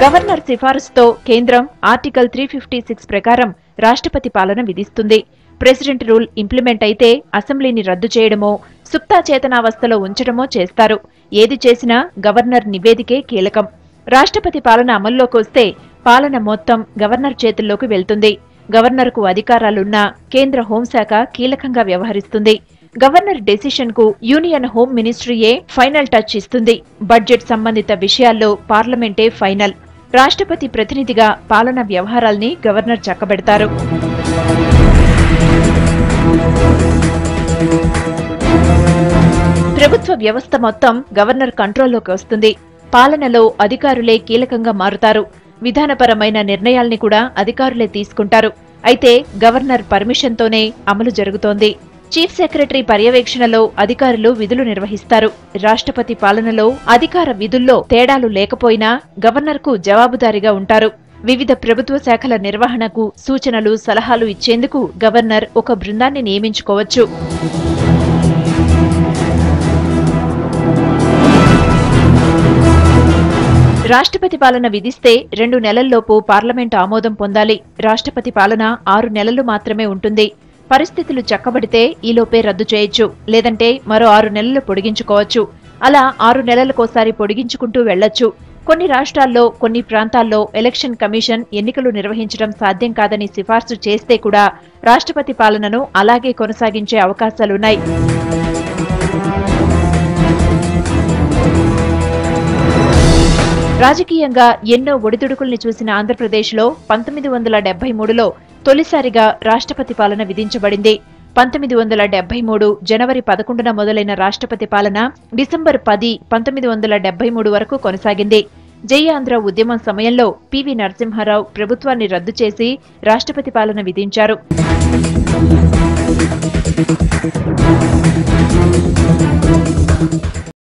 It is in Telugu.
గవర్నర్ సిఫారసుతో కేంద్రం ఆర్టికల్ 356 ప్రకారం రాష్ట్రపతి పాలన విధిస్తుంది. ప్రెసిడెంట్ రూల్ ఇంప్లిమెంట్ అయితే అసెంబ్లీని రద్దు చేయడమో, సుప్తా చేతనావస్థలో ఉంచడమో చేస్తారు. ఏది చేసినా గవర్నర్ నివేదికే కీలకం. రాష్ట్రపతి పాలన అమల్లోకి వస్తే పాలన మొత్తం గవర్నర్ చేతుల్లోకి వెళ్తుంది. గవర్నర్కు అధికారాలున్నా కేంద్ర హోంశాఖ కీలకంగా వ్యవహరిస్తుంది. గవర్నర్ డెసిషన్ కు యూనియన్ హోం మినిస్ట్రీయే ఫైనల్ టచ్ ఇస్తుంది. బడ్జెట్ సంబంధిత విషయాల్లో పార్లమెంటే ఫైనల్. రాష్ట్రపతి ప్రతినిధిగా పాలనా వ్యవహారాల్ని గవర్నర్ చక్కబెడతారు. ప్రభుత్వ వ్యవస్థ మొత్తం గవర్నర్ కంట్రోల్లోకి వస్తుంది. పాలనలో అధికారులే కీలకంగా మారుతారు. విధానపరమైన నిర్ణయాల్ని కూడా అధికారులే తీసుకుంటారు. అయితే గవర్నర్ పర్మిషన్తోనే అమలు జరుగుతోంది. చీఫ్ సెక్రటరీ పర్యవేక్షణలో అధికారులు విధులు నిర్వహిస్తారు. రాష్ట్రపతి పాలనలో అధికార విధుల్లో తేడాలు లేకపోయినా గవర్నర్కు జవాబుదారీగా ఉంటారు. వివిధ ప్రభుత్వ శాఖల నిర్వహణకు సూచనలు, సలహాలు ఇచ్చేందుకు గవర్నర్ ఒక బృందాన్ని నియమించుకోవచ్చు. రాష్ట్రపతి పాలన విధిస్తే 2 నెలల్లోపు పార్లమెంటు ఆమోదం పొందాలి. రాష్ట్రపతి పాలన 6 నెలలు మాత్రమే ఉంటుంది. పరిస్థితులు చక్కబడితే ఈలోపే రద్దు చేయొచ్చు, లేదంటే మరో 6 నెలలు పొడిగించుకోవచ్చు. అలా 6 నెలలకోసారి పొడిగించుకుంటూ వెళ్లొచ్చు. కొన్ని రాష్ట్రాల్లో, కొన్ని ప్రాంతాల్లో ఎలక్షన్ కమిషన్ ఎన్నికలు నిర్వహించడం సాధ్యం కాదని సిఫార్సు చేస్తే కూడా రాష్ట్రపతి పాలనను అలాగే కొనసాగించే అవకాశాలున్నాయి. రాజకీయంగా ఎన్నో ఒడిదుడుకుల్ని చూసిన ఆంధ్రప్రదేశ్లో 1973లో తొలిసారిగా రాష్ట్రపతి పాలన విధించబడింది. 1973 జనవరి 11న మొదలైన రాష్ట్రపతి పాలన డిసెంబర్ 10, 1973 వరకు కొనసాగింది. జై ఆంధ్ర ఉద్యమం సమయంలో పివి నరసింహారావు ప్రభుత్వాన్ని రద్దు చేసి రాష్ట్రపతి పాలన విధించారు.